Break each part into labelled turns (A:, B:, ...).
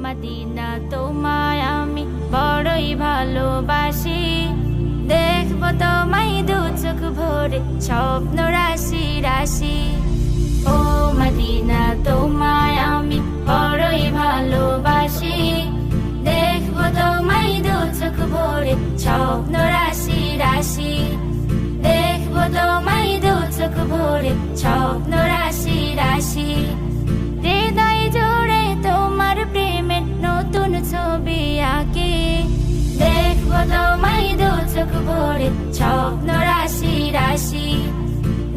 A: Medina তোমায় আমি বড়ই ভালোবাসি, দেখবো তোমায় দু চোখ ভরে স্বপ্ন রাশি রাশি। ও মদিনা তোমায় আমি বড়ই ভালোবাসি, দেখবো তোমায় দু চোখ ভরে স্বপ্ন রাশি রাশি। দেখবো তোমায় দু চোখ ভরে স্বপ্ন রাশি রাশি। হৃদয় জুড়ে তোমার প্রেমের নতুন ছবি আঁকি, দেখবো তোমায় দু চোখ ভরে স্বপ্ন রাশি রাশি।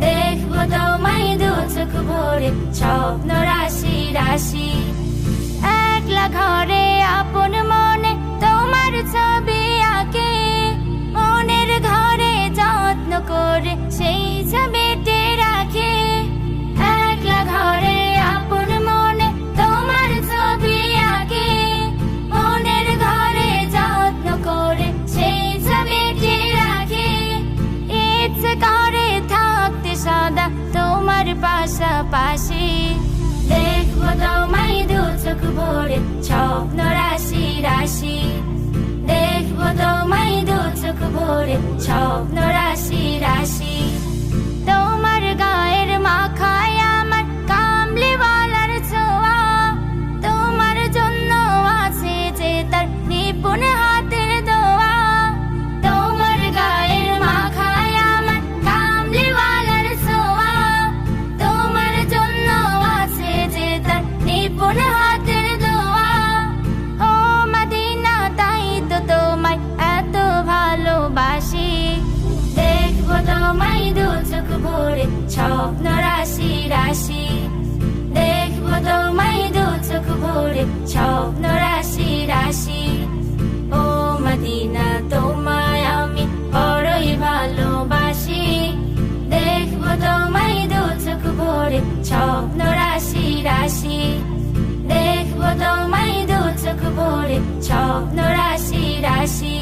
A: দেখবো তোমায় দু চোখ ভরে স্বপ্ন রাশি রাশি। একলা ঘরে আপন মনে তোমার ছবি আঁকি, মনের ঘরে যত্ন করে সেই ছবিটি রাখি। একলা ঘরে আপন মনে তোমার ছবি আঁকি, মনের ঘরে যত্ন করে সেই ছবিটি রাখি। ইচ্ছে করে থাকতে সদা তোমার পাশাপাশি, দেখবো তোমায় দু চোখ ভরে স্বপ্ন রাশি রাশি। দেখবো তোমায় দু চোখ ভরে স্বপ্ন রাশি রাশি। তোমার গায়ের মাখায় আমার কামলিওয়ালার ছোঁয়া, তোমার জন্য আছে যে তার নিপুণ হাতের দোয়া। তোমার গায়ের মাখায় আমার কামলিওয়ালার ছোঁয়া, তোমার জন্য আছে যে তার নিপুণ হাতের দোয়া। ও মদিনা তাই তো তোমায় এত ভালোবাসি, দেখবো তোমায় দু চোখ ভরে স্বপ্ন রাশি রাশি। দেখবো তোমায় দু চোখ ভরে স্বপ্ন রাশি রাশি। ও মদিনা তোমায় আমি বড়ই ভালোবাসি, দেখবো তোমায় দু চোখ ভরে স্বপ্ন রাশি রাশি। দেখবো তোমায় দু চোখ ভরে স্বপ্ন রাশি রাশি।